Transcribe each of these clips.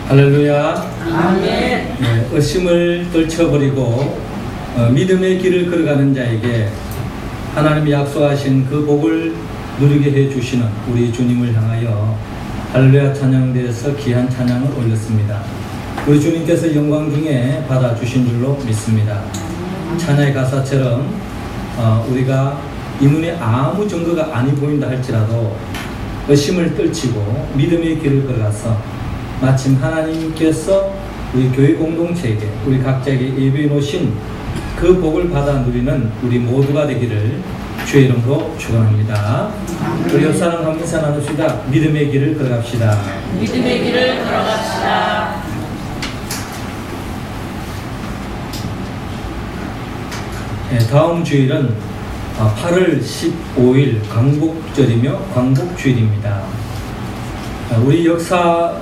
할렐루야. 아멘. 네, 의심을 떨쳐버리고 믿음의 길을 걸어가는 자에게 하나님이 약속하신 그 복을 누리게 해주시는 우리 주님을 향하여 할렐루야 찬양대에서 귀한 찬양을 올렸습니다. 우리 주님께서 영광 중에 받아주신 줄로 믿습니다. 찬양의 가사처럼 우리가 이 눈에 아무 증거가 아니 보인다 할지라도 의심을 떨치고 믿음의 길을 걸어가서 마침 하나님께서 우리 교회 공동체에게 우리 각자에게 예비해 놓으신 그 복을 받아 누리는 우리 모두가 되기를 주의 이름으로 축원합니다. 우리 옆 사람 한 인사 나눕시다. 믿음의 길을 걸어갑시다. 믿음의 길을 걸어갑시다. 네, 다음 주일은 8월 15일 광복절이며 광복주일입니다. 우리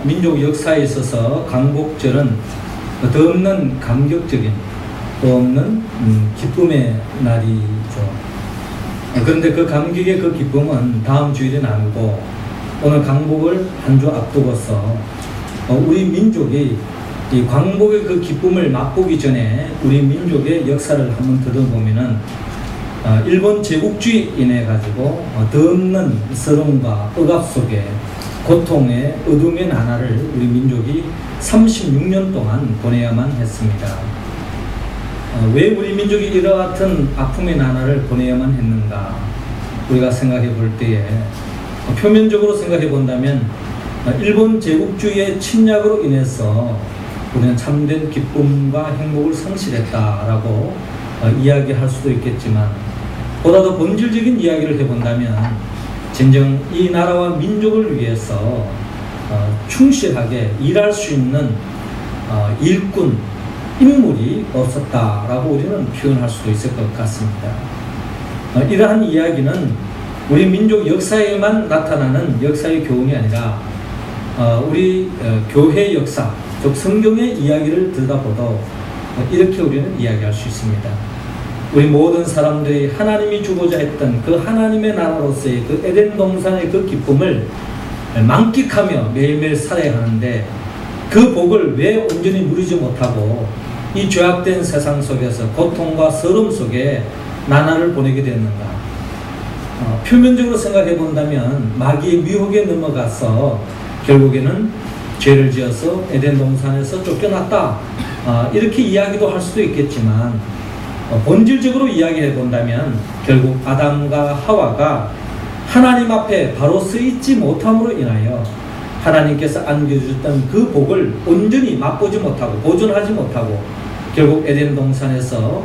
민족 역사에 있어서 광복절은 더 없는 감격적인, 더 없는 기쁨의 날이죠. 그런데 그 감격의 그 기쁨은 다음 주일에 나누고 오늘 광복을 한 주 앞두고서 우리 민족이 이 광복의 그 기쁨을 맛보기 전에 우리 민족의 역사를 한번 들어보면은 일본 제국주의 인해 가지고 더 없는 서름과 억압 속에 고통의 어둠의 나날을 우리 민족이 36년 동안 보내야만 했습니다. 왜 우리 민족이 이와 같은 아픔의 나날을 보내야만 했는가? 우리가 생각해 볼 때에 표면적으로 생각해 본다면 일본 제국주의의 침략으로 인해서 우리는 참된 기쁨과 행복을 상실했다라고 이야기할 수도 있겠지만 보다 더 본질적인 이야기를 해본다면 진정 이 나라와 민족을 위해서 충실하게 일할 수 있는 일꾼, 인물이 없었다라고 우리는 표현할 수도 있을 것 같습니다. 이러한 이야기는 우리 민족 역사에만 나타나는 역사의 교훈이 아니라 우리 교회 역사, 즉 성경의 이야기를 들여다보도 이렇게 우리는 이야기할 수 있습니다. 우리 모든 사람들이 하나님이 주고자 했던 그 하나님의 나라로서의 그 에덴 동산의 그 기쁨을 만끽하며 매일매일 살아야 하는데 그 복을 왜 온전히 누리지 못하고 이 죄악된 세상 속에서 고통과 서름 속에 나날을 보내게 됐는가? 표면적으로 생각해 본다면 마귀의 미혹에 넘어가서 결국에는 죄를 지어서 에덴 동산에서 쫓겨났다. 이렇게 이야기도 할 수도 있겠지만 본질적으로 이야기해 본다면 결국 아담과 하와가 하나님 앞에 바로 서 있지 못함으로 인하여 하나님께서 안겨주셨던 그 복을 온전히 맛보지 못하고 보존하지 못하고 결국 에덴 동산에서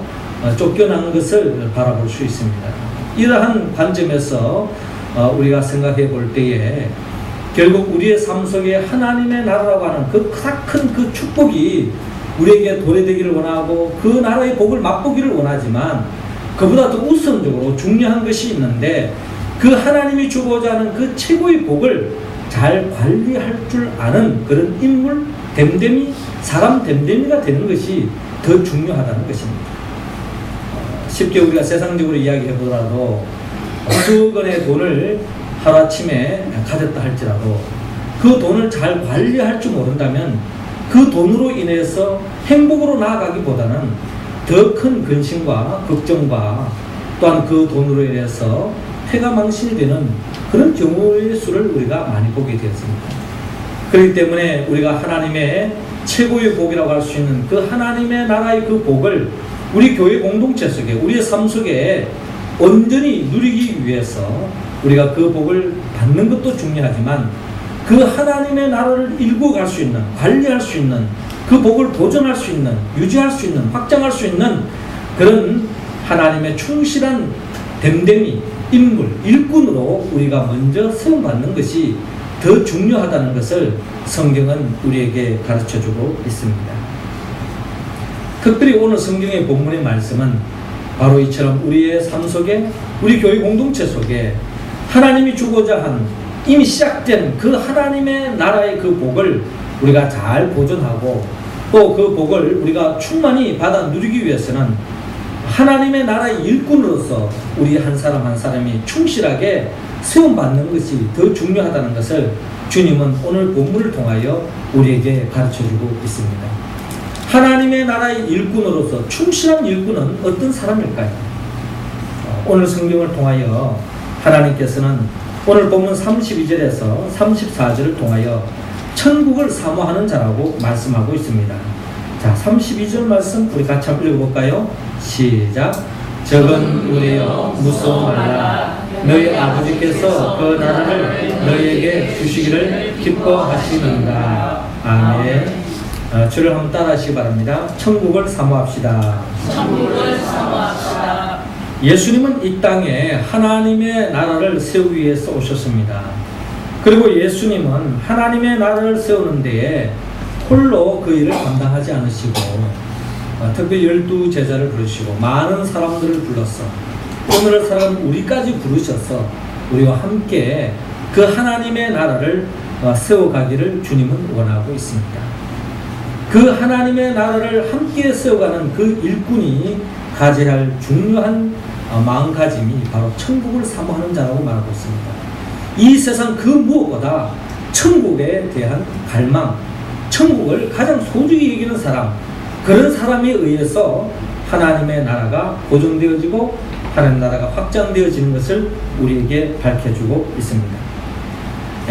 쫓겨난 것을 바라볼 수 있습니다. 이러한 관점에서 우리가 생각해 볼 때에 결국 우리의 삶 속에 하나님의 나라라고 하는 그 큰 그 축복이 우리에게 도래되기를 원하고 그 나라의 복을 맛보기를 원하지만 그보다 더 우선적으로 중요한 것이 있는데 그 하나님이 주고자 하는 그 최고의 복을 잘 관리할 줄 아는 그런 인물, 댐댐이, 사람 댐댐이가 되는 것이 더 중요하다는 것입니다. 쉽게 우리가 세상적으로 이야기해 보더라도 수억 원의 돈을 하루아침에 가졌다 할지라도 그 돈을 잘 관리할 줄 모른다면 그 돈으로 인해서 행복으로 나아가기보다는 더 큰 근심과 걱정과 또한 그 돈으로 인해서 폐가망신이 되는 그런 경우의 수를 우리가 많이 보게 되었습니다. 그렇기 때문에 우리가 하나님의 최고의 복이라고 할 수 있는 그 하나님의 나라의 그 복을 우리 교회 공동체 속에 우리의 삶 속에 온전히 누리기 위해서 우리가 그 복을 받는 것도 중요하지만 그 하나님의 나라를 일구 갈 수 있는, 관리할 수 있는, 그 복을 보존할 수 있는, 유지할 수 있는, 확장할 수 있는 그런 하나님의 충실한 댐댐이, 인물, 일꾼으로 우리가 먼저 세움받는 것이 더 중요하다는 것을 성경은 우리에게 가르쳐주고 있습니다. 특별히 오늘 성경의 본문의 말씀은 바로 이처럼 우리의 삶 속에, 우리 교회 공동체 속에 하나님이 주고자 한 이미 시작된 그 하나님의 나라의 그 복을 우리가 잘 보존하고 또 그 복을 우리가 충만히 받아 누리기 위해서는 하나님의 나라의 일꾼으로서 우리 한 사람 한 사람이 충실하게 세움받는 것이 더 중요하다는 것을 주님은 오늘 본문을 통하여 우리에게 가르쳐주고 있습니다. 하나님의 나라의 일꾼으로서 충실한 일꾼은 어떤 사람일까요? 오늘 성경을 통하여 하나님께서는 오늘 본문 32절에서 34절을 통하여 천국을 사모하는 자라고 말씀하고 있습니다. 자, 32절 말씀 우리 같이 한번 읽어볼까요? 시작. 적은 우리여 무서워 말라. 너희 아버지께서 그 나라를 너희에게 주시기를 기뻐하시는가. 아멘. 주를 한번 따라하시기 바랍니다. 천국을 사모합시다. 천국을 사모합시다. 예수님은 이 땅에 하나님의 나라를 세우기 위해서 오셨습니다. 그리고 예수님은 하나님의 나라를 세우는 데에 홀로 그 일을 감당하지 않으시고 특별히 12제자를 부르시고 많은 사람들을 불러서 오늘을 살아가는 우리까지 부르셔서 우리와 함께 그 하나님의 나라를 세워가기를 주님은 원하고 있습니다. 그 하나님의 나라를 함께 세워가는 그 일꾼이 가져야 할 중요한 마음가짐이 바로 천국을 사모하는 자라고 말하고 있습니다. 이 세상 그 무엇보다 천국에 대한 갈망, 천국을 가장 소중히 여기는 사람, 그런 사람에 의해서 하나님의 나라가 고정되어지고 하나님의 나라가 확장되어지는 것을 우리에게 밝혀주고 있습니다.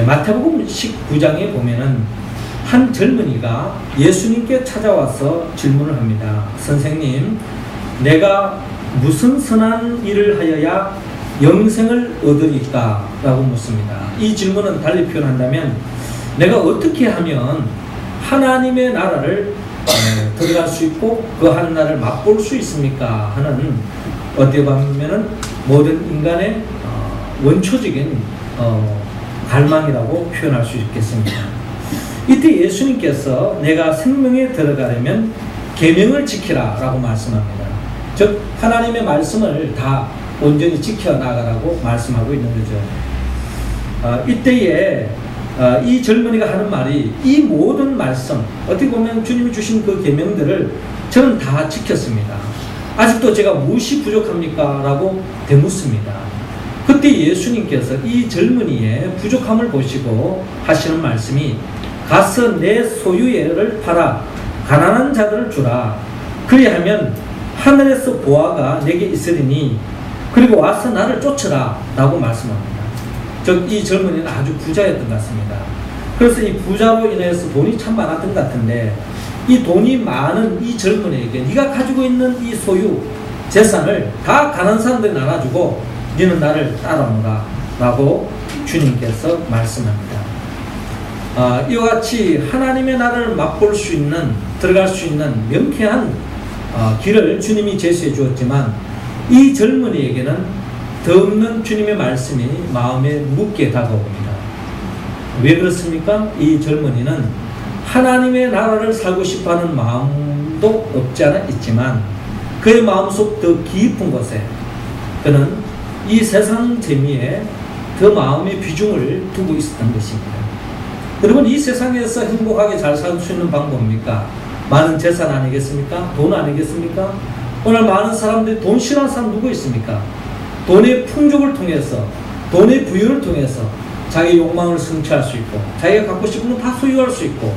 마태복음 19장에 보면은 한 젊은이가 예수님께 찾아와서 질문을 합니다. 선생님, 내가 무슨 선한 일을 하여야 영생을 얻으리까? 라고 묻습니다. 이 질문은 달리 표현한다면 내가 어떻게 하면 하나님의 나라를 들어갈 수 있고 그 하나님을 맛볼 수 있습니까? 하는 어떻게 보면은 모든 인간의 원초적인 갈망이라고 표현할 수 있겠습니다. 이때 예수님께서 내가 생명에 들어가려면 계명을 지키라 라고 말씀합니다. 즉 하나님의 말씀을 다 온전히 지켜나가라고 말씀하고 있는 거죠. 이때에 이 젊은이가 하는 말이 이 모든 말씀, 어떻게 보면 주님이 주신 그 계명들을 저는 다 지켰습니다. 아직도 제가 무엇이 부족합니까? 라고 되묻습니다. 그때 예수님께서 이 젊은이의 부족함을 보시고 하시는 말씀이 가서 내 소유를 팔아 가난한 자들을 주라. 그리하면 하늘에서 보화가 내게 있으리니 그리고 와서 나를 쫓으라 라고 말씀합니다. 즉 이 젊은이는 아주 부자였던 것 같습니다. 그래서 이 부자로 인해서 돈이 참 많았던 것 같은데 이 돈이 많은 이 젊은이에게 네가 가지고 있는 이 소유 재산을 다 가난한 사람들이 나눠주고 너는 나를 따라오라 라고 주님께서 말씀합니다. 이와 같이 하나님의 나라를 맛볼 수 있는, 들어갈 수 있는 명쾌한 길을 주님이 제시해 주었지만 이 젊은이에게는 더없는 주님의 말씀이 마음에 무겁게 다가옵니다. 왜 그렇습니까? 이 젊은이는 하나님의 나라를 살고 싶어하는 마음도 없지 않아 있지만 그의 마음속 더 깊은 곳에 그는 이 세상 재미에 더 마음의 비중을 두고 있었던 것입니다. 여러분, 이 세상에서 행복하게 잘 살 수 있는 방법입니까? 많은 재산 아니겠습니까? 돈 아니겠습니까? 오늘 많은 사람들이 돈 싫어하는 사람 누구 있습니까? 돈의 풍족을 통해서, 돈의 부유를 통해서 자기 욕망을 성취할 수 있고 자기가 갖고 싶은 건 다 소유할 수 있고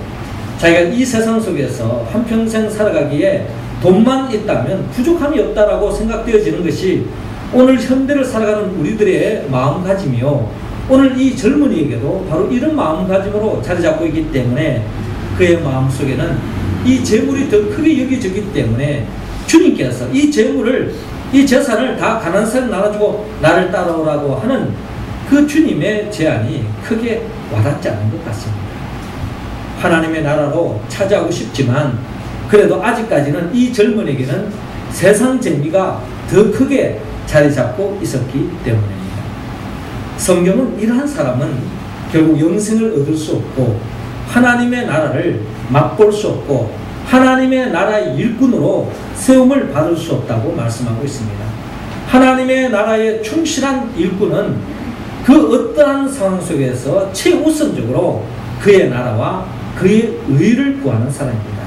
자기가 이 세상 속에서 한평생 살아가기에 돈만 있다면 부족함이 없다라고 생각되어지는 것이 오늘 현대를 살아가는 우리들의 마음가짐이요, 오늘 이 젊은이에게도 바로 이런 마음가짐으로 자리 잡고 있기 때문에 그의 마음속에는 이 재물이 더 크게 여겨지기 때문에 주님께서 이 재물을, 이 재산을 다 가난한 사람 나눠주고 나를 따라오라고 하는 그 주님의 제안이 크게 와닿지 않은 것 같습니다. 하나님의 나라로 찾아오고 싶지만 그래도 아직까지는 이 젊은이에게는 세상 재미가 더 크게 자리 잡고 있었기 때문입니다. 성경은 이러한 사람은 결국 영생을 얻을 수 없고 하나님의 나라를 맛볼 수 없고 하나님의 나라의 일꾼으로 세움을 받을 수 없다고 말씀하고 있습니다. 하나님의 나라의 충실한 일꾼은 그 어떠한 상황 속에서 최우선적으로 그의 나라와 그의 의를 구하는 사람입니다.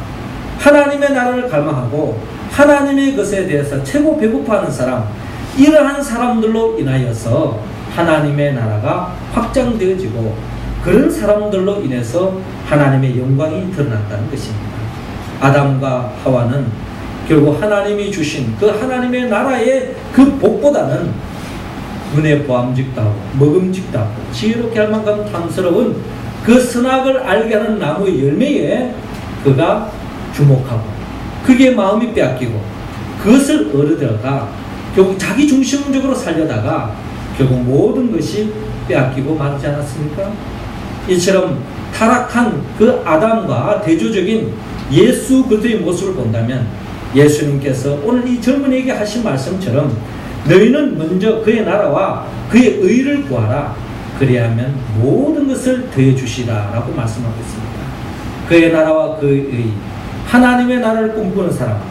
하나님의 나라를 갈망하고 하나님의 것에 대해서 최고 배고파하는 사람, 이러한 사람들로 인하여서 하나님의 나라가 확장되어지고 그런 사람들로 인해서 하나님의 영광이 드러난다는 것입니다. 아담과 하와는 결국 하나님이 주신 그 하나님의 나라의 그 복보다는 눈에 보암직도 하고 먹음직도 하고 지혜롭게 할 만큼 탐스러운 그 선악을 알게 하는 나무의 열매에 그가 주목하고 그게 마음이 빼앗기고 그것을 얻어들어가 결국 자기 중심적으로 살려다가 결국 모든 것이 빼앗기고 말지 않았습니까? 이처럼 타락한 그 아담과 대조적인 예수 그리스도의 모습을 본다면 예수님께서 오늘 이 젊은이에게 하신 말씀처럼 너희는 먼저 그의 나라와 그의 의를 구하라. 그리하면 모든 것을 더해 주시라 라고 말씀하고 있습니다. 그의 나라와 그의 의, 하나님의 나라를 꿈꾸는 사람,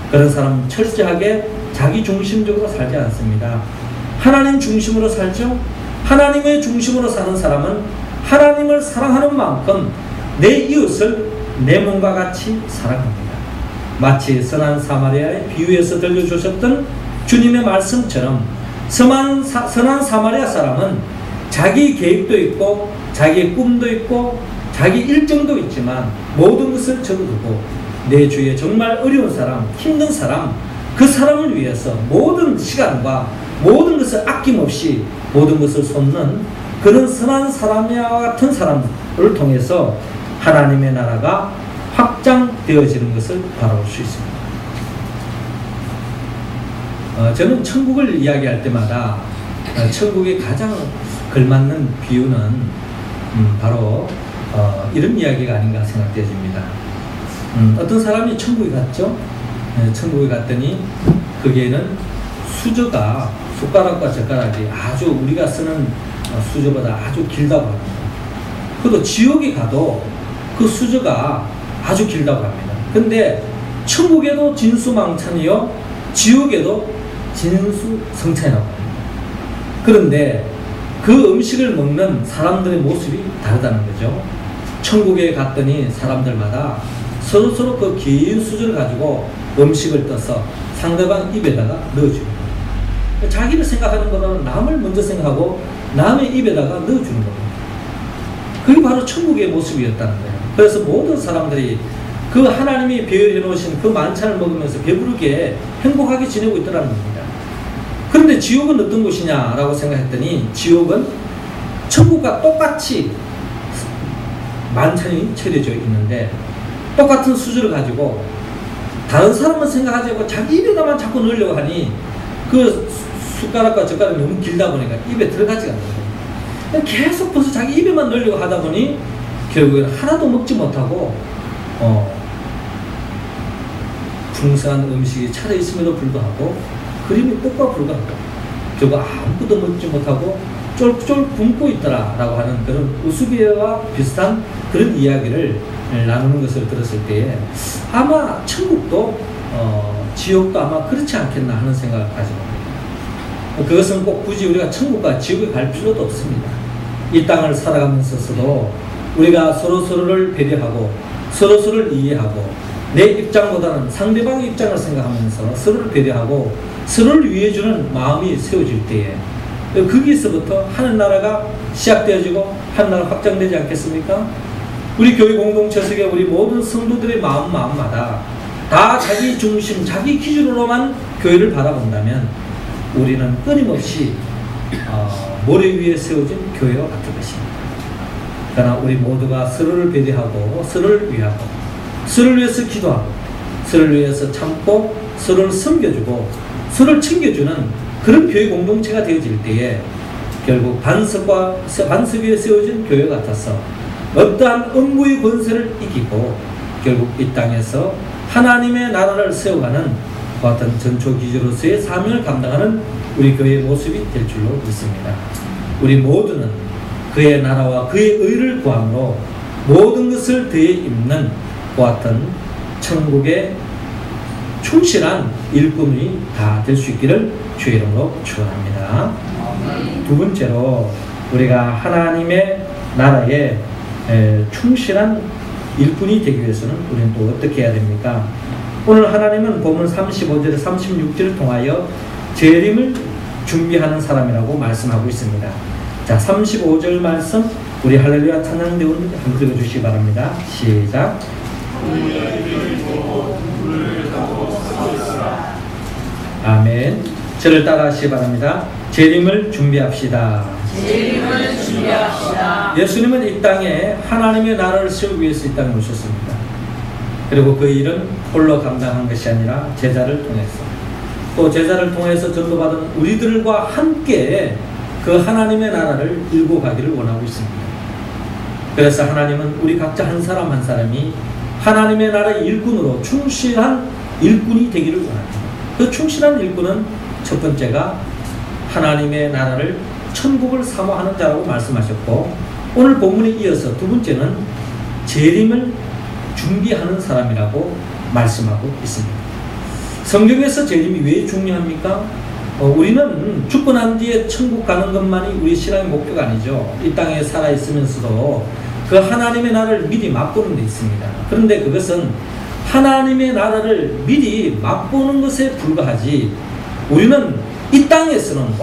그런 사람은 철저하게 자기 중심적으로 살지 않습니다. 하나님 중심으로 살죠. 하나님의 중심으로 사는 사람은 하나님을 사랑하는 만큼 내 이웃을 내 몸과 같이 사랑합니다. 마치 선한 사마리아의 비유에서 들려주셨던 주님의 말씀처럼 선한 사마리아 사람은 자기 계획도 있고 자기의 꿈도 있고 자기 일정도 있지만 모든 것을 접어두고 내 주위에 정말 어려운 사람, 힘든 사람, 그 사람을 위해서 모든 시간과 모든 것을 아낌없이 모든 것을 쏟는 그런 선한 사람과 같은 사람을 통해서 하나님의 나라가 확장되어지는 것을 바라볼 수 있습니다. 저는 천국을 이야기할 때마다 천국에 가장 걸맞는 비유는 바로 이런 이야기가 아닌가 생각되어집니다. 어떤 사람이 천국에 갔죠. 천국에 갔더니 거기에는 수저가 숟가락과 젓가락이 아주 우리가 쓰는 수저보다 아주 길다고 합니다. 그래도 지옥에 가도 그 수저가 아주 길다고 합니다. 근데 천국에도 진수망찬이요 지옥에도 진수성찬이라고 합니다. 그런데 그 음식을 먹는 사람들의 모습이 다르다는 거죠. 천국에 갔더니 사람들마다 서로서로 그 긴 수저를 가지고 음식을 떠서 상대방 입에다가 넣어주는 거예요. 자기를 생각하는 것보다는 남을 먼저 생각하고 남의 입에다가 넣어주는 겁니다. 그게 바로 천국의 모습이었다는 거예요. 그래서 모든 사람들이 그 하나님이 배열해 놓으신 그 만찬을 먹으면서 배부르게 행복하게 지내고 있더라는 겁니다. 그런데 지옥은 어떤 곳이냐라고 생각했더니 지옥은 천국과 똑같이 만찬이 차려져 있는데 똑같은 수저를 가지고 다른 사람은 생각하지 않고 자기 입에다만 자꾸 넣으려고 하니 그 숟가락과 젓가락이 너무 길다 보니까 입에 들어가지가 않는 거예요. 계속 벌써 자기 입에만 넣으려고 하다 보니 결국에는 하나도 먹지 못하고 풍성한 음식이 차려있음에도 불구하고 그림이 떡과 불구하고 결국 아무것도 먹지 못하고 쫄쫄 굶고 있더라 라고 하는 그런 우스비와 비슷한 그런 이야기를 나누는 것을 들었을 때에 아마 천국도 지옥도 아마 그렇지 않겠나 하는 생각을 가지고 있습니다. 그것은 꼭 굳이 우리가 천국과 지옥에 갈 필요도 없습니다. 이 땅을 살아가면서도 우리가 서로서로를 배려하고 서로서로를 이해하고 내 입장보다는 상대방의 입장을 생각하면서 서로를 배려하고 서로를 위해주는 마음이 세워질 때에 거기에서부터 하늘나라가 시작되어지고 하늘나라 확장되지 않겠습니까? 우리 교회 공동체 속에 우리 모든 성도들의 마음마다 다 자기 중심, 자기 기준으로만 교회를 바라본다면 우리는 끊임없이 모래 위에 세워진 교회와 같은 것입니다. 그러나 우리 모두가 서로를 배려하고 서로를 위하고 서로를 위해서 기도하고 서로를 위해서 참고 서로를 섬겨주고 서로를 챙겨주는 그런 교회 공동체가 되어질 때에 결국 반석 위에 세워진 교회 같아서 어떠한 음부의 권세를 이기고 결국 이 땅에서 하나님의 나라를 세워가는 그와 같은 전초기지로서의 사명을 감당하는 우리 교회의 모습이 될 줄로 믿습니다. 우리 모두는 그의 나라와 그의 의를 구함으로 모든 것을 더해 입는 그와 같은 천국의 충실한 일꾼이 다 될 수 있기를 주의 이름으로 축원합니다. 두 번째로 우리가 하나님의 나라에 충실한 일꾼이 되기 위해서는 우리는 또 어떻게 해야 됩니까? 오늘 하나님은 본문 35절 36절을 통하여 재림을 준비하는 사람이라고 말씀하고 있습니다. 자, 35절 말씀 우리 할렐루야 찬양대원 한번 읽어주시기 바랍니다. 시작. 아멘. 저를 따라 하시기 바랍니다. 재림을 준비합시다. 재림을 준비합시다. 예수님은 이 땅에 하나님의 나라를 세우기 위해서 이 땅에 오셨습니다. 그리고 그 일은 홀로 감당한 것이 아니라 제자를 통해서, 또 제자를 통해서 전도받은 우리들과 함께 그 하나님의 나라를 일고 가기를 원하고 있습니다. 그래서 하나님은 우리 각자 한 사람 한 사람이 하나님의 나라의 일꾼으로 충실한 일꾼이 되기를 원합니다. 그 충실한 일꾼은 첫 번째가 하나님의 나라를 천국을 사모하는 자라고 말씀하셨고, 오늘 본문에 이어서 두 번째는 재림을 준비하는 사람이라고 말씀하고 있습니다. 성경에서 재림이 왜 중요합니까? 우리는 죽고 난 뒤에 천국 가는 것만이 우리 신앙의 목표가 아니죠. 이 땅에 살아있으면서도 그 하나님의 나라를 미리 맛보는 데 있습니다. 그런데 그것은 하나님의 나라를 미리 맛보는 것에 불과하지, 우리는 이 땅에서는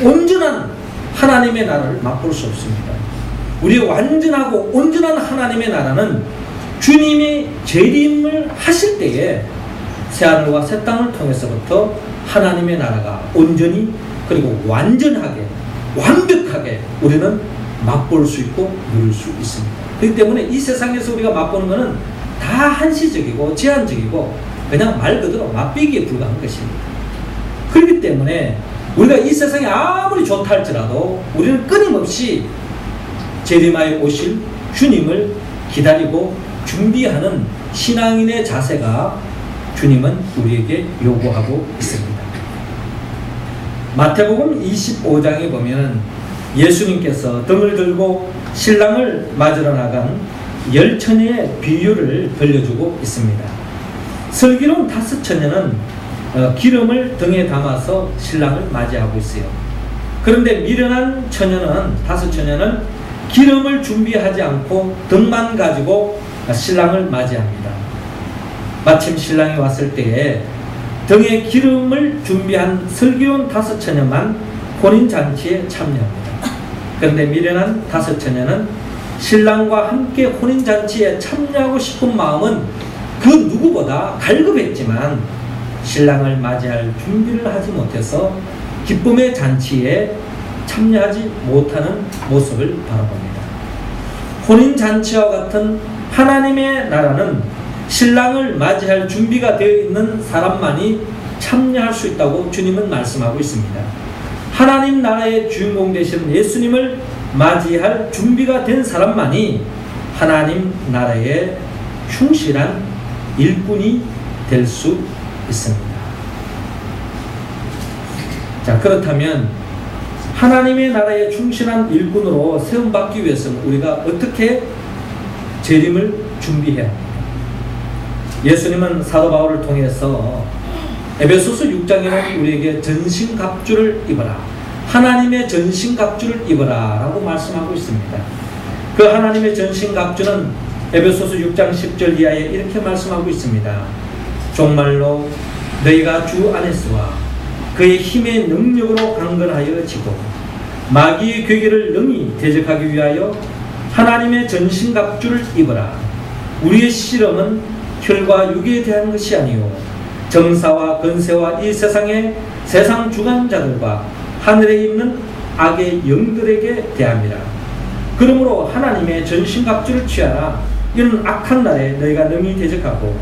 온전한 하나님의 나라를 맛볼 수 없습니다. 우리의 완전하고 온전한 하나님의 나라는 주님이 재림을 하실 때에 새하늘과 새 땅을 통해서부터 하나님의 나라가 온전히 그리고 완전하게 완벽하게 우리는 맛볼 수 있고 누릴 수 있습니다. 그렇기 때문에 이 세상에서 우리가 맛보는 것은 다 한시적이고 제한적이고 그냥 말 그대로 맛보기에 불과한 것입니다. 그렇기 때문에 우리가 이 세상이 아무리 좋다 할지라도 우리는 끊임없이 재림하여 오실 주님을 기다리고 준비하는 신앙인의 자세가 주님은 우리에게 요구하고 있습니다. 마태복음 25장에 보면 예수님께서 등을 들고 신랑을 맞으러 나간 10처녀의 비유를 들려주고 있습니다. 슬기로운 5처녀는 기름을 등에 담아서 신랑을 맞이하고 있어요. 그런데 미련한 처녀는 5처녀는 기름을 준비하지 않고 등만 가지고 신랑을 맞이합니다. 마침 신랑이 왔을 때에 등에 기름을 준비한 슬기로운 5처녀만 혼인잔치에 참여합니다. 그런데 미련한 5처녀는 신랑과 함께 혼인잔치에 참여하고 싶은 마음은 그 누구보다 갈급했지만 신랑을 맞이할 준비를 하지 못해서 기쁨의 잔치에 참여하지 못하는 모습을 바라봅니다. 혼인잔치와 같은 하나님의 나라는 신랑을 맞이할 준비가 되어 있는 사람만이 참여할 수 있다고 주님은 말씀하고 있습니다. 하나님 나라의 주인공 되시는 예수님을 맞이할 준비가 된 사람만이 하나님 나라의 충실한 일꾼이 될 수 있습니다. 자, 그렇다면 하나님의 나라의 충실한 일꾼으로 세움받기 위해서는 우리가 어떻게 재림을 준비해야 합니까? 예수님은 사도 바울을 통해서 에베소서 6장에는 우리에게 전신갑주를 입어라, 하나님의 전신갑주를 입어라 라고 말씀하고 있습니다. 그 하나님의 전신갑주는 에베소서 6장 10절 이하에 이렇게 말씀하고 있습니다. 정말로 너희가 주 안에서와 그의 힘의 능력으로 강건하여 지고 마귀의 괴계를 능히 대적하기 위하여 하나님의 전신갑주를 입어라. 우리의 실험은 혈과 육에 대한 것이 아니요 정사와 권세와 이 세상의 세상 주관자들과 하늘에 있는 악의 영들에게 대함이라. 그러므로 하나님의 전신갑주를 취하라. 이는 악한 날에 너희가 능히 대적하고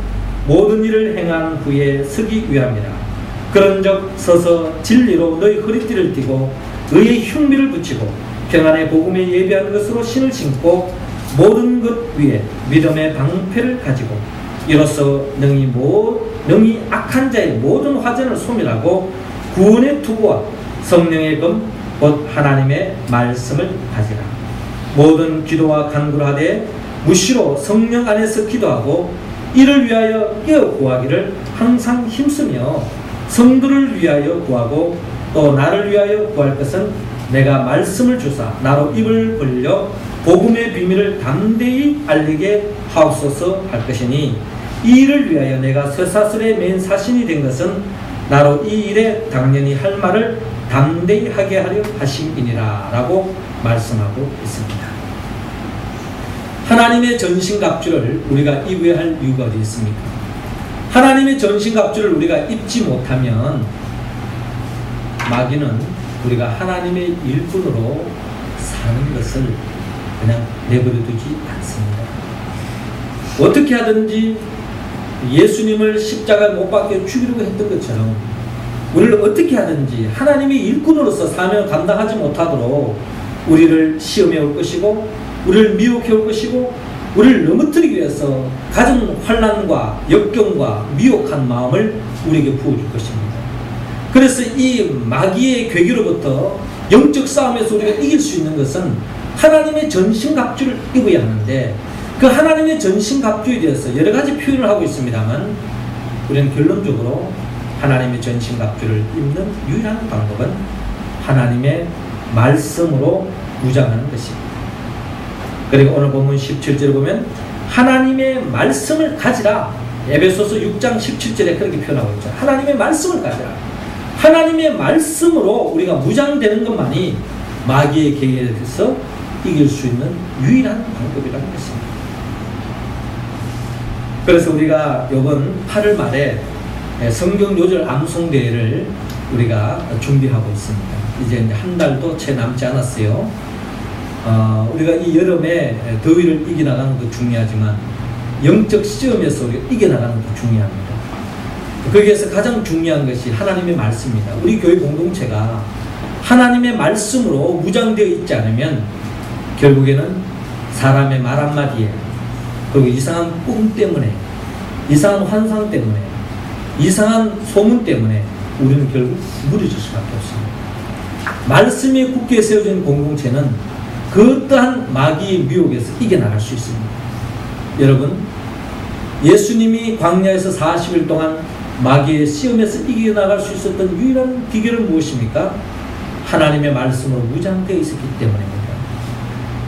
모든 일을 행한 후에 서기 위함이라. 그런즉 서서 진리로 너희 허리띠를 띠고 의의 흉미를 붙이고 평안의 복음에 예비한 것으로 신을 신고 모든 것 위에 믿음의 방패를 가지고 이로써 능히 악한 자의 모든 화전을 소멸하고 구원의 투구와 성령의 검 곧 하나님의 말씀을 가지라. 모든 기도와 간구를 하되 무시로 성령 안에서 기도하고 이를 위하여 깨어 구하기를 항상 힘쓰며 성도를 위하여 구하고 또 나를 위하여 구할 것은 내가 말씀을 주사 나로 입을 벌려 복음의 비밀을 담대히 알리게 하옵소서 할 것이니 이 일을 위하여 내가 쇠사슬에 맨 사신이 된 것은 나로 이 일에 당연히 할 말을 담대히 하게 하려 하심이니라 라고 말씀하고 있습니다. 하나님의 전신갑주를 우리가 입어야 할 이유가 어디 있습니까? 하나님의 전신갑주를 우리가 입지 못하면 마귀는 우리가 하나님의 일꾼으로 사는 것을 그냥 내버려두지 않습니다. 어떻게 하든지 예수님을 십자가에 못 박혀 죽이려고 했던 것처럼 우리를 어떻게 하든지 하나님의 일꾼으로서 사명을 감당하지 못하도록 우리를 시험해 올 것이고 우리를 미혹해 올 것이고 우리를 넘어뜨리기 위해서 가진 환난과 역경과 미혹한 마음을 우리에게 부어줄 것입니다. 그래서 이 마귀의 괴기로부터 영적 싸움에서 우리가 이길 수 있는 것은 하나님의 전신갑주를 입어야 하는데 그 하나님의 전신갑주에 대해서 여러 가지 표현을 하고 있습니다만 우리는 결론적으로 하나님의 전신갑주를 입는 유일한 방법은 하나님의 말씀으로 무장하는 것입니다. 그리고 오늘 본문 17절에 보면 하나님의 말씀을 가지라. 에베소서 6장 17절에 그렇게 표현하고 있죠. 하나님의 말씀을 가지라. 하나님의 말씀으로 우리가 무장되는 것만이 마귀의 계획에서 이길 수 있는 유일한 방법이라는 것입니다. 그래서 우리가 이번 8월 말에 성경 요절 암송대회를 우리가 준비하고 있습니다. 이제 한 달도 채 남지 않았어요. 우리가 이 여름에 더위를 이겨나가는 것도 중요하지만 영적 시험에서 우리가 이겨나가는 것도 중요합니다. 거기에서 가장 중요한 것이 하나님의 말씀입니다. 우리 교회 공동체가 하나님의 말씀으로 무장되어 있지 않으면 결국에는 사람의 말 한마디에 그리고 이상한 꿈 때문에 이상한 환상 때문에 이상한 소문 때문에 우리는 결국 무너질 수밖에 없습니다. 말씀에 굳게 세워진 공동체는 그 어떠한 마귀의 미혹에서 이겨나갈 수 있습니다. 여러분, 예수님이 광야에서 40일 동안 마귀의 시험에서 이겨나갈 수 있었던 유일한 비결은 무엇입니까? 하나님의 말씀으로 무장되어 있었기 때문입니다.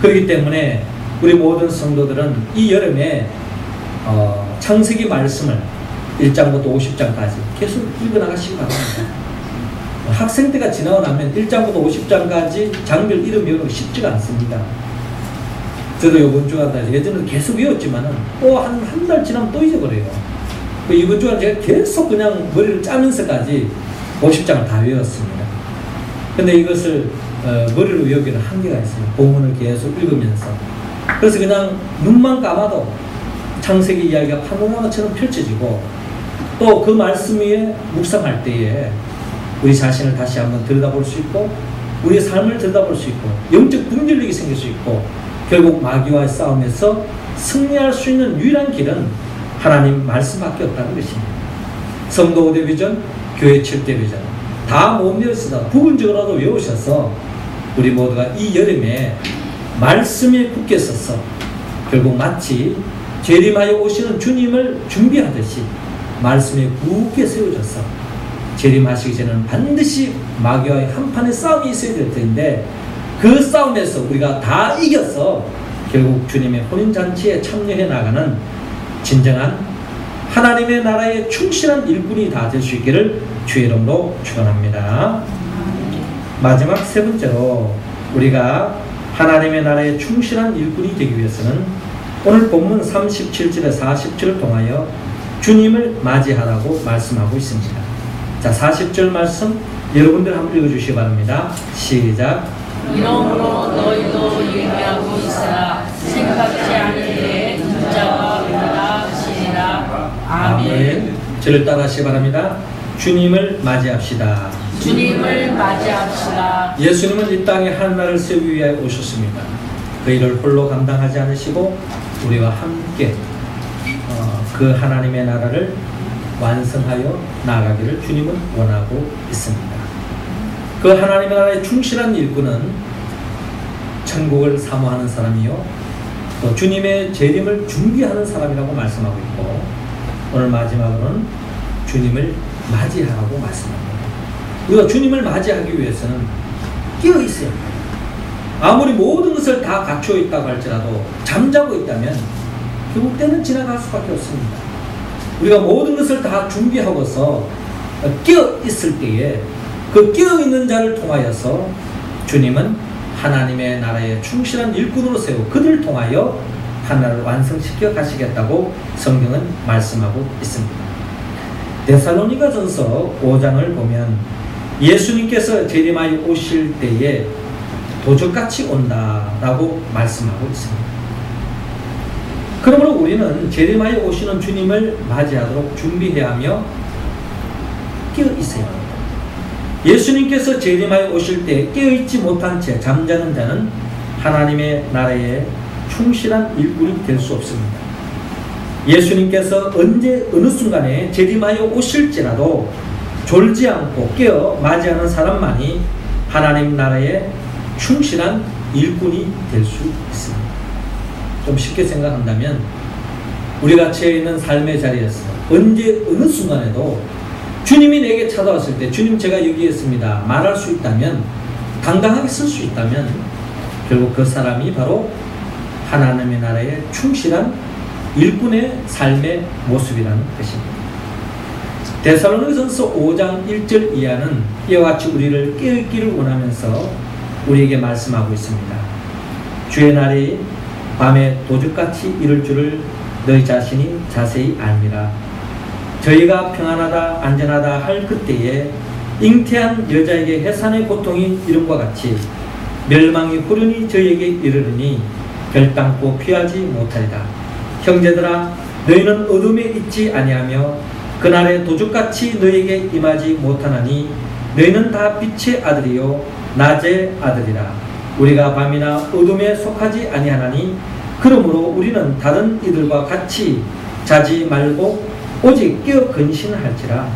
그렇기 때문에 우리 모든 성도들은 이 여름에 창세기 말씀을 1장부터 50장까지 계속 읽어나가시기 바랍니다. 학생 때가 지나고 나면 1장부터 50장까지 장별 이름 외우는 거 쉽지가 않습니다. 저도 이번 주간 예전에 계속 외웠지만은 또 한 달 지나면 또 잊어버려요. 이번 주간 제가 계속 그냥 머리를 짜면서까지 50장을 다 외웠습니다. 근데 이것을 머리로 외우기는 한계가 있어요. 본문을 계속 읽으면서. 그래서 그냥 눈만 감아도 창세기 이야기가 파노라마처럼 펼쳐지고 또 그 말씀 위에 묵상할 때에 우리 자신을 다시 한번 들여다볼 수 있고 우리의 삶을 들여다볼 수 있고 영적 분별력이 생길 수 있고 결국 마귀와의 싸움에서 승리할 수 있는 유일한 길은 하나님 말씀밖에 없다는 것입니다. 성도 5대 비전, 교회 7대 비전 다 못 외웠으나 부분적으로라도 외우셔서 우리 모두가 이 여름에 말씀에 굳게 서서 결국 마치 재림하여 오시는 주님을 준비하듯이 말씀에 굳게 세워져서 재림하시기 전에는 반드시 마귀와의 한판의 싸움이 있어야 될 텐데 그 싸움에서 우리가 다 이겨서 결국 주님의 혼인잔치에 참여해 나가는 진정한 하나님의 나라의 충실한 일꾼이 다 될 수 있기를 주의 이름으로 축원합니다. 마지막 세 번째로 우리가 하나님의 나라의 충실한 일꾼이 되기 위해서는 오늘 본문 37절에 40절을 통하여 주님을 맞이하라고 말씀하고 있습니다. 자, 40절 말씀 여러분들 한번 읽어주시기 바랍니다. 시작. 이러므로 너희도 예비하고 있으라. 생각지 않을 때에 문자가 오리라 하시니라. 아멘. 저를 따라하시기 바랍니다. 주님을 맞이합시다. 주님을 맞이합시다. 예수님은 이 땅에 하나님을 세우기 위하여 오셨습니다. 그 일을 홀로 감당하지 않으시고 우리와 함께 그 하나님의 나라를 완성하여 나아가기를 주님은 원하고 있습니다. 그 하나님의 나라의 충실한 일꾼은 천국을 사모하는 사람이요 또 주님의 재림을 준비하는 사람이라고 말씀하고 있고 오늘 마지막으로는 주님을 맞이하라고 말씀합니다. 우리가 주님을 맞이하기 위해서는 깨어 있어야 합니다. 아무리 모든 것을 다 갖추어 있다고 할지라도 잠자고 있다면 결국 때는 지나갈 수밖에 없습니다. 우리가 모든 것을 다 준비하고서 깨어 있을 때에 그 깨어있는 자를 통하여서 주님은 하나님의 나라의 충실한 일꾼으로 세우고 그들을 통하여 하나를 완성시켜 가시겠다고 성경은 말씀하고 있습니다. 데살로니가전서 5장을 보면 예수님께서 재림하여 오실 때에 도적같이 온다라고 말씀하고 있습니다. 그러므로 우리는 재림하여 오시는 주님을 맞이하도록 준비해야 하며 깨어 있어야 합니다. 예수님께서 재림하여 오실 때 깨어있지 못한 채 잠자는 자는 하나님의 나라에 충실한 일꾼이 될 수 없습니다. 예수님께서 언제 어느 순간에 재림하여 오실지라도 졸지 않고 깨어 맞이하는 사람만이 하나님 나라에 충실한 일꾼이 될 수 있습니다. 좀 쉽게 생각한다면 우리가 처해 있는 삶의 자리에서 언제 어느 순간에도 주님이 내게 찾아왔을 때 주님 제가 여기 있습니다 말할 수 있다면, 당당하게 쓸 수 있다면 결국 그 사람이 바로 하나님의 나라에 충실한 일꾼의 삶의 모습이라는 것입니다. 데살로니가전서 5장 1절 이하는 이와 같이 우리를 깨어있기를 원하면서 우리에게 말씀하고 있습니다. 주의 날이 밤에 도적같이 이를 줄을 너희 자신이 자세히 알미라. 저희가 평안하다 안전하다 할 그때에 잉태한 여자에게 해산의 고통이 이름과 같이 멸망이 후련히 저희에게 이르르니 결단코 피하지 못하리다. 형제들아 너희는 어둠에 있지 아니하며 그날에 도적같이 너희에게 임하지 못하나니 너희는 다 빛의 아들이요 낮의 아들이라. 우리가 밤이나 어둠에 속하지 아니하나니 그러므로 우리는 다른 이들과 같이 자지 말고 오직 깨어 근신할지라.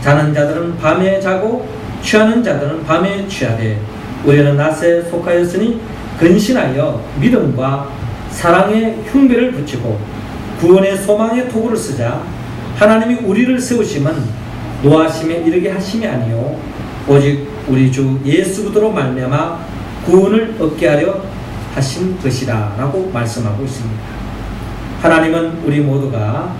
자는 자들은 밤에 자고 취하는 자들은 밤에 취하되 우리는 낮에 속하였으니 근신하여 믿음과 사랑의 흉배를 붙이고 구원의 소망의 토구를 쓰자. 하나님이 우리를 세우심은 노하심에 이르게 하심이 아니요 오직 우리 주 예수 그리스도로 말미암아 구원을 얻게 하려 하신 것이라 라고 말씀하고 있습니다. 하나님은 우리 모두가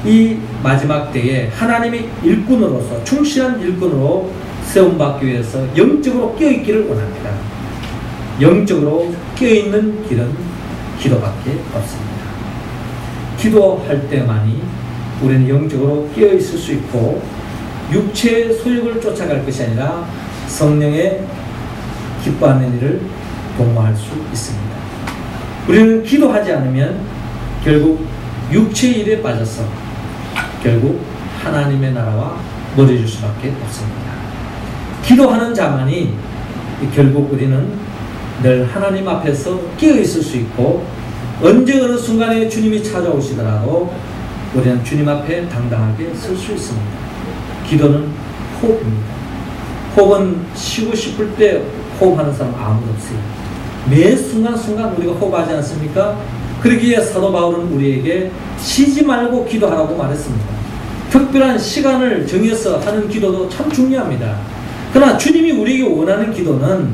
이 마지막 때에 하나님의 일꾼으로서 충실한 일꾼으로 세움받기 위해서 영적으로 깨어있기를 원합니다. 영적으로 깨어있는 길은 기도밖에 없습니다. 기도할 때만이 우리는 영적으로 깨어있을 수 있고 육체의 소욕을 쫓아갈 것이 아니라 성령의 기뻐하는 일을 도모할 수 있습니다. 우리는 기도하지 않으면 결국 육체의 일에 빠져서 결국 하나님의 나라와 멀어질 수밖에 없습니다. 기도하는 자만이 결국 우리는 늘 하나님 앞에서 깨어있을 수 있고 언제 어느 순간에 주님이 찾아오시더라도 우리는 주님 앞에 당당하게 설 수 있습니다. 기도는 호흡입니다. 호흡은 쉬고 싶을 때 호흡하는 사람 아무도 없어요. 매 순간순간 우리가 호흡하지 않습니까? 그러기에 사도 바울은 우리에게 쉬지 말고 기도하라고 말했습니다. 특별한 시간을 정해서 하는 기도도 참 중요합니다. 그러나 주님이 우리에게 원하는 기도는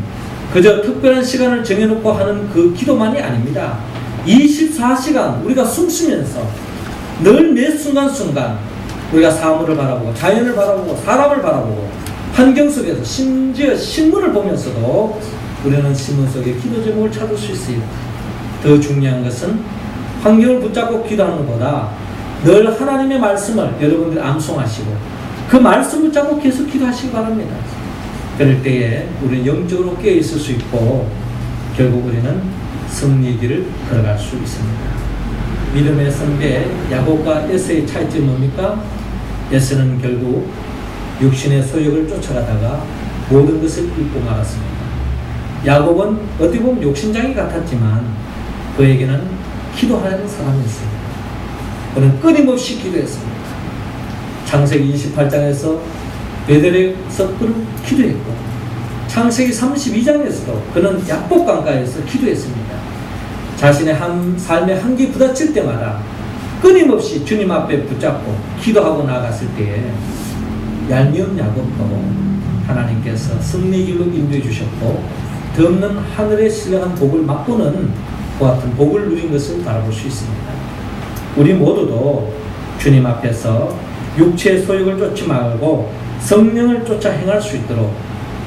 그저 특별한 시간을 정해놓고 하는 그 기도만이 아닙니다. 24시간 우리가 숨쉬면서 늘 매 순간순간 우리가 사물을 바라보고 자연을 바라보고 사람을 바라보고 환경 속에서 심지어 신문을 보면서도 우리는 신문 속에 기도 제목을 찾을 수 있어요. 더 중요한 것은 환경을 붙잡고 기도하는 것보다 늘 하나님의 말씀을 여러분들이 암송하시고 그 말씀 붙잡고 계속 기도하시기 바랍니다. 그럴 때에 우리는 영적으로 깨어있을 수 있고 결국 우리는 승리의 길을 걸어갈 수 있습니다. 믿음의 성대 야곱과 에서의 차이점이 뭡니까? 에서는 결국 육신의 소욕을 쫓아가다가 모든 것을 잃고 말았습니다. 야곱은 어떻게 보면 욕심장이 같았지만 그에게는 기도하는 사람이었습니다. 그는 끊임없이 기도했습니다. 창세기 28장에서 베델에서 그는 기도했고 창세기 32장에서도 그는 야복 강가에서 기도했습니다. 자신의 삶의 한계 부딪힐 때마다 끊임없이 주님 앞에 붙잡고 기도하고 나갔을 때에 얄미운 야곱도 하나님께서 승리의 길로 인도해 주셨고 덧없는 하늘의 신령한 복을 맛보는 그와 같은 복을 누린 것을 바라볼 수 있습니다. 우리 모두도 주님 앞에서 육체의 소욕을 쫓지 말고 성령을 쫓아 행할 수 있도록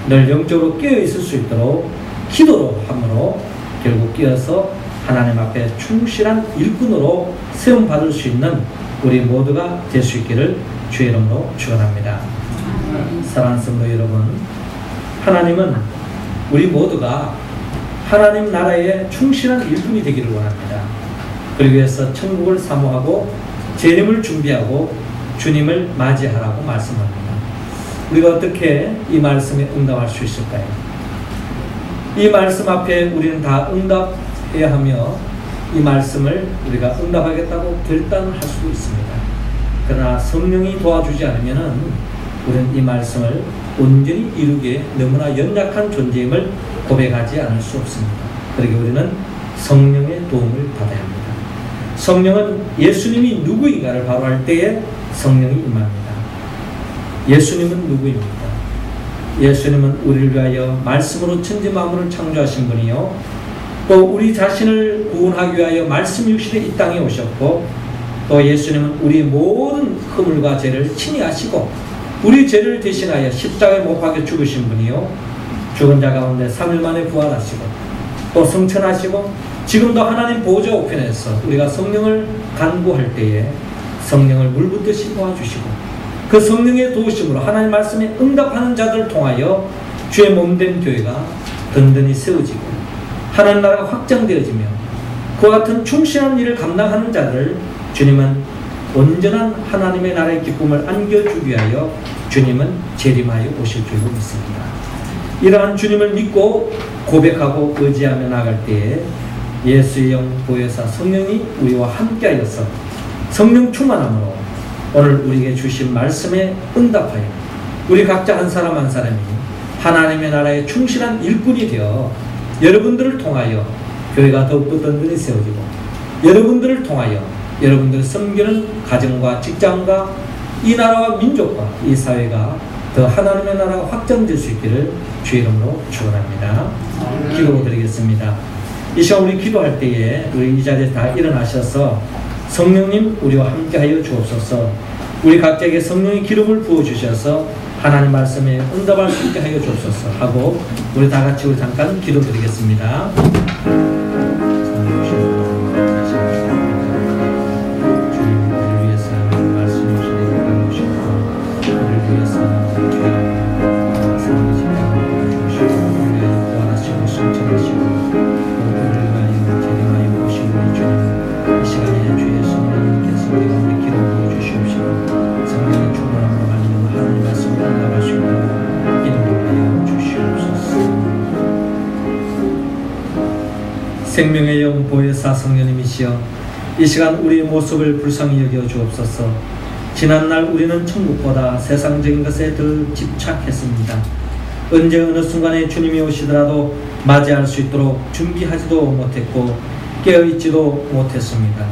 늘 영적으로 깨어 있을 수 있도록 기도로 함으로 결국 깨어서 하나님 앞에 충실한 일꾼으로 세움받을 수 있는 우리 모두가 될 수 있기를 주의 이름으로 축원합니다. 사랑하는 성도 여러분, 하나님은 우리 모두가 하나님 나라의 충실한 일꾼이 되기를 원합니다. 그러기 위해서 천국을 사모하고 재림을 준비하고 주님을 맞이하라고 말씀합니다. 우리가 어떻게 이 말씀에 응답할 수 있을까요? 이 말씀 앞에 우리는 다 응답해야 하며 이 말씀을 우리가 응답하겠다고 결단할 수도 있습니다. 그러나 성령이 도와주지 않으면 우리는 이 말씀을 온전히 이루기에 너무나 연약한 존재임을 고백하지 않을 수 없습니다. 그러기 우리는 성령의 도움을 받아야 합니다. 성령은 예수님이 누구인가를 바로 할 때에 성령이 임합니다. 예수님은 누구입니까? 예수님은 우리를 위하여 말씀으로 천지 만물을 창조하신 분이요, 또 우리 자신을 구원하기 위하여 말씀 육신에 이 땅에 오셨고, 또 예수님은 우리 모든 허물과 죄를 친히 하시고 우리 죄를 대신하여 십자가에 못 박혀 죽으신 분이요, 죽은 자 가운데 3일 만에 부활하시고 또 성천하시고 지금도 하나님 보좌 우편에서 우리가 성령을 간구할 때에 성령을 물붓듯이 도와주시고 그 성령의 도우심으로 하나님 말씀에 응답하는 자들을 통하여 주의 몸된 교회가 든든히 세워지고 하나님 나라가 확장되어지며 그와 같은 충실한 일을 감당하는 자들을 주님은 온전한 하나님의 나라의 기쁨을 안겨주기 위하여 주님은 재림하여 오실 줄로 믿습니다. 이러한 주님을 믿고 고백하고 의지하며 나갈 때에 예수의 영 보혜사 성령이 우리와 함께하여서 성령 충만함으로 오늘 우리에게 주신 말씀에 응답하여 우리 각자 한 사람 한 사람이 하나님의 나라의 충실한 일꾼이 되어 여러분들을 통하여 교회가 더욱더 든든히 세워지고 여러분들을 통하여 여러분들을 섬기는 가정과 직장과 이 나라와 민족과 이 사회가 더 하나님의 나라가 확장될 수 있기를 주의 이름으로 축원합니다. 기도 드리겠습니다. 이 시간 우리 기도할 때에 우리 이 자리에 다 일어나셔서 성령님 우리와 함께하여 주옵소서. 우리 각자에게 성령의 기름을 부어주셔서 하나님 말씀에 응답할 수 있게 하여 주옵소서 하고 우리 다 같이 우리 잠깐 기도드리겠습니다. 생명의 영 보혜사 성령님이시여 이 시간 우리의 모습을 불쌍히 여겨 주옵소서. 지난날 우리는 천국보다 세상적인 것에 더 집착했습니다. 언제 어느 순간에 주님이 오시더라도 맞이할 수 있도록 준비하지도 못했고 깨어있지도 못했습니다.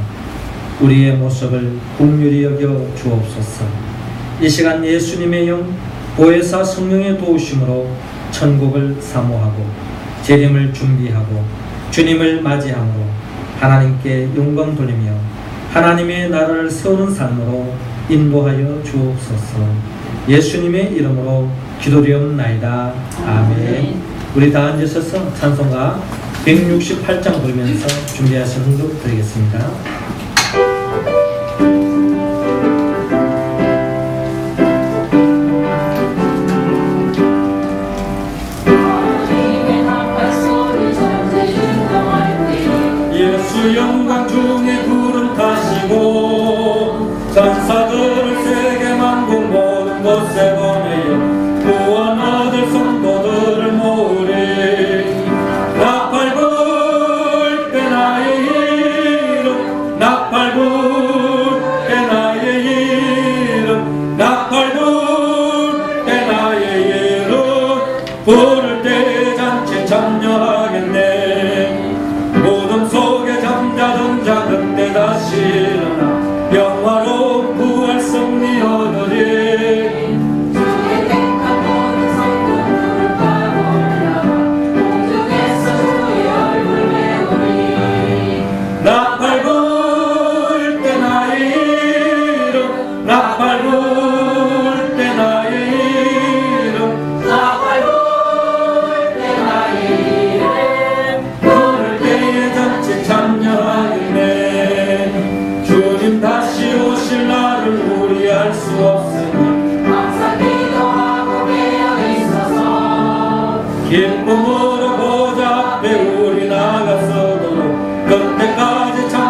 우리의 모습을 긍휼히 여겨 주옵소서. 이 시간 예수님의 영 보혜사 성령의 도우심으로 천국을 사모하고 재림을 준비하고 주님을 맞이함으로 하나님께 영광 돌리며 하나님의 나라를 세우는 삶으로 인도하여 주옵소서. 예수님의 이름으로 기도드리옵나이다. 아멘. 우리 다 앉으셔서 찬송가 168장 부르면서 준비하신 흥도 드리겠습니다. 영광 중에 구름 타시고 천사들을 세계 만국 모든 곳에 보내어 구원 얻을 성도들을 모으리. 나팔 불 때 나의 이름 나팔 불 때 나의 이름 나팔 불 때 나의 이름 부를 때 잔치 참여하겠네. 모든 속에 잠자던 자 그때 다시 일어나 영화로 부활 승리 얻으리. 주의 택한 모든 성도들을 파고올라 공중에서 주의 얼굴 배우리. 나팔 불 때 나의 이름 나팔 불 때 나의 이름 나팔 불 오실 날을 우리 알 수 없으니 항상 기도하고 깨어 있어서 기쁨으로 보좌 앞에 우리 나가서도록 그때까지 참